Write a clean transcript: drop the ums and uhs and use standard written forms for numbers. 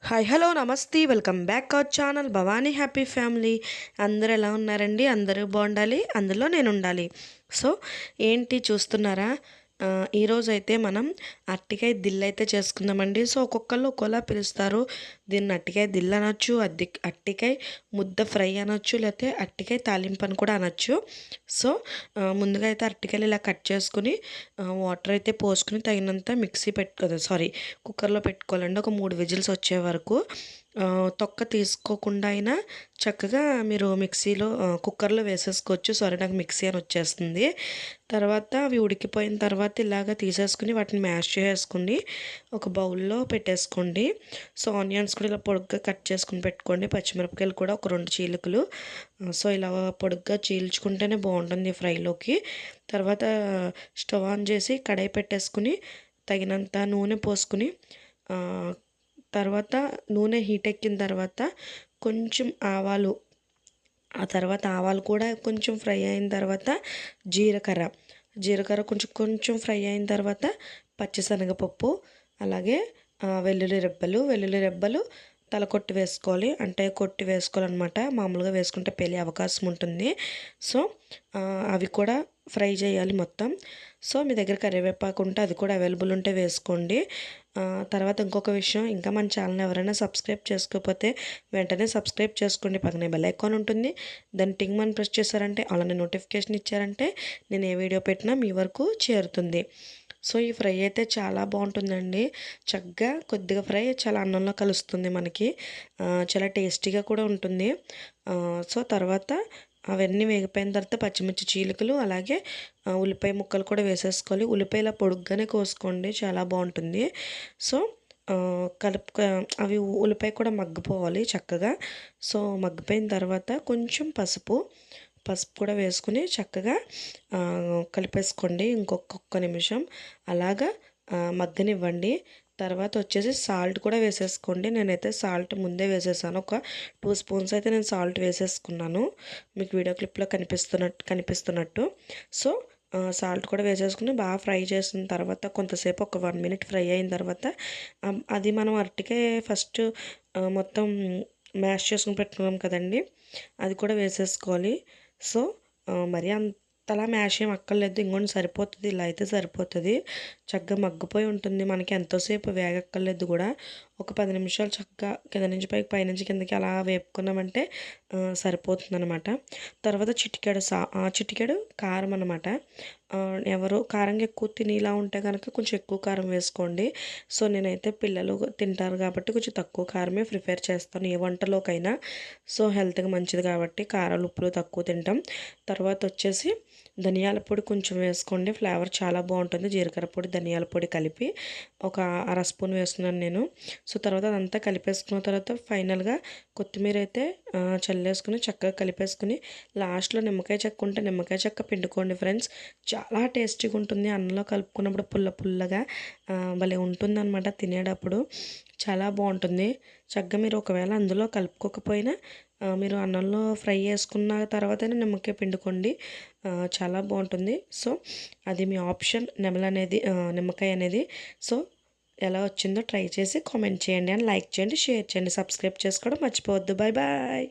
Hi hello నమస్తే welcome back our channel Bhavani happy family. అందరూ ఎలా ఉన్నారండి? అందరూ బాగుండాలి, అందులో నేను ఉండాలి. సో ఏంటి చూస్తున్నారా? ఈరోజు అయితే మనం అరటికాయ దిల్ అయితే చేసుకుందామండి. సో ఒక్కొక్కళ్ళు ఒక్కోలా పిలుస్తారు. దీన్ని అరటికాయ దిల్ అనొచ్చు, అరటికాయ ముద్ద ఫ్రై అనొచ్చు, లేకపోతే అరటికాయ తాలింపు అని కూడా అనొచ్చు. సో ముందుగా అయితే అరటికాయలు ఇలా కట్ చేసుకుని వాటర్ అయితే పోసుకుని తగినంత మిక్సీ కుక్కర్లో పెట్టుకోవాలండి. ఒక 3 విజిల్స్ వచ్చే వరకు. తొక్క తీసుకోకుండా అయినా చక్కగా మీరు కుక్కర్లో వేసేసుకోవచ్చు. సారీ, నాకు మిక్సీ అని వచ్చేస్తుంది. తర్వాత అవి ఉడికిపోయిన తర్వాత ఇలాగ తీసేసుకుని వాటిని మ్యాష్ చేసుకుని ఒక బౌల్లో పెట్టేసుకోండి. సో ఆనియన్స్ కూడా ఇలా పొడుగ్గా కట్ చేసుకుని పెట్టుకోండి. పచ్చిమిరపకాయలు కూడా ఒక 2 చీలికలు. సో ఇలా పొడుగ్గా చీల్చుకుంటేనే బాగుంటుంది ఫ్రైలోకి. తర్వాత స్టవ్ ఆన్ చేసి కడాయి పెట్టేసుకుని తగినంత నూనె పోసుకుని తర్వాత నూనె హీట్ ఎక్కిన తర్వాత కొంచెం ఆవాలు, ఆ తర్వాత ఆవాలు కూడా కొంచెం ఫ్రై అయిన తర్వాత జీలకర్ర కొంచెం కొంచెం ఫ్రై అయిన తర్వాత పచ్చిశనగపప్పు, అలాగే వెల్లుల్లి రెబ్బలు కొట్టి వేసుకోవాలి. అంటే కొట్టి వేసుకోవాలన్నమాట. మామూలుగా వేసుకుంటే పేలే అవకాశం ఉంటుంది. సో అవి కూడా ఫ్రై చేయాలి మొత్తం. సో మీ దగ్గర కరివేపాకు ఉంటే అది కూడా అవైలబుల్ ఉంటే వేసుకోండి. తర్వాత ఇంకొక విషయం, ఇంకా మన ఛానల్ ఎవరైనా సబ్స్క్రైబ్ చేసుకోకపోతే వెంటనే సబ్స్క్రైబ్ చేసుకోండి. పక్కనే బెల్ ఐకాన్ ఉంటుంది. దాన్ని టింగ్ అని ప్రెస్ చేశారంటే, అలానే నోటిఫికేషన్ ఇచ్చారంటే నేను ఏ వీడియో పెట్టినా మీ వరకు చేరుతుంది. సో ఈ ఫ్రై అయితే చాలా బాగుంటుందండి. చక్కగా కొద్దిగా ఫ్రై చాలా అన్నంలో కలుస్తుంది మనకి. చాలా టేస్టీగా కూడా ఉంటుంది. సో తర్వాత అవన్నీ వేగిపోయిన తర్వాత పచ్చిమిర్చి చీలికలు, అలాగే ఉల్లిపాయ ముక్కలు కూడా వేసేసుకోవాలి. ఉల్లిపాయల పొడుగ్గానే కోసుకోండి, చాలా బాగుంటుంది. సో అవి ఉల్లిపాయ కూడా మగ్గిపోవాలి చక్కగా. సో మగ్గిపోయిన తర్వాత కొంచెం పసుపు కూడా వేసుకుని చక్కగా కలిపేసుకోండి. ఇంకొక నిమిషం అలాగా మగ్గనివ్వండి. తర్వాత వచ్చేసి సాల్ట్ కూడా వేసేసుకోండి. నేనైతే సాల్ట్ ముందే వేసేసాను. ఒక 2 స్పూన్స్ అయితే నేను సాల్ట్ వేసేసుకున్నాను, మీకు వీడియో క్లిప్లో కనిపిస్తున్నట్టు. సో సాల్ట్ కూడా వేసేసుకుని బాగా ఫ్రై చేసిన తర్వాత కొంతసేపు ఒక 1 మినిట్ ఫ్రై అయిన తర్వాత అది మనం అరటికాయ ఫస్ట్ మొత్తం మ్యాష్ చేసుకుని పెట్టుకున్నాం కదండి, అది కూడా వేసేసుకోవాలి. సో మరి అంతలా మ్యాష్ ఏం అక్కర్లేదు, ఇంకొంచెం సరిపోతుంది. ఇలా అయితే సరిపోతుంది. చక్కగా మగ్గిపోయి ఉంటుంది, మనకి ఎంతోసేపు వేగక్కర్లేదు కూడా. ఒక 10 నిమిషాలు చక్కగా కింద నుంచి పైకి, పైనుంచి కిందకి అలా వేపుకున్నామంటే సరిపోతుంది అనమాట. తర్వాత చిటికెడు కారం అనమాట. ఎవరు కారంగా ఎక్కువ తినేలా ఉంటే కనుక కొంచెం ఎక్కువ కారం వేసుకోండి. సో నేనైతే పిల్లలు తింటారు కాబట్టి కొంచెం తక్కువ కారమే ప్రిఫర్ చేస్తాను ఏ వంటలోకైనా. సో హెల్త్కి మంచిది కాబట్టి కారాలు ఉప్పులు తక్కువ తింటాం. తర్వాత వచ్చేసి ధనియాల పొడి కొంచెం వేసుకోండి, ఫ్లేవర్ చాలా బాగుంటుంది. జీలకర్ర పొడి, ధనియాల పొడి కలిపి ఒక 1/2 స్పూన్ వేస్తున్నాను నేను. సో తర్వాత అదంతా కలిపేసుకున్న తర్వాత ఫైనల్గా కొత్తిమీర అయితే చల్లేసుకుని చక్కగా కలిపేసుకుని లాస్ట్లో నిమ్మకాయ చెక్క ఉంటే నిమ్మకాయ చెక్క పిండుకోండి ఫ్రెండ్స్. చాలా టేస్టీగా ఉంటుంది. అన్నంలో కలుపుకున్నప్పుడు పుల్లగా భలే ఉంటుందన్నమాట. తినేటప్పుడు చాలా బాగుంటుంది. చక్కగా మీరు ఒకవేళ అందులో కలుపుకోకపోయినా మీరు అన్నంలో ఫ్రై చేసుకున్న తర్వాతనే నిమ్మకాయ పిండుకోండి, చాలా బాగుంటుంది. సో అది మీ ఆప్షన్, నిమ్మకాయ అనేది. సో ఎలా వచ్చిందో ట్రై చేసి కామెంట్ చేయండి, అండ్ లైక్ చేయండి, షేర్ చేయండి, సబ్స్క్రైబ్ చేసుకోవడం మర్చిపోవద్దు. Bye bye.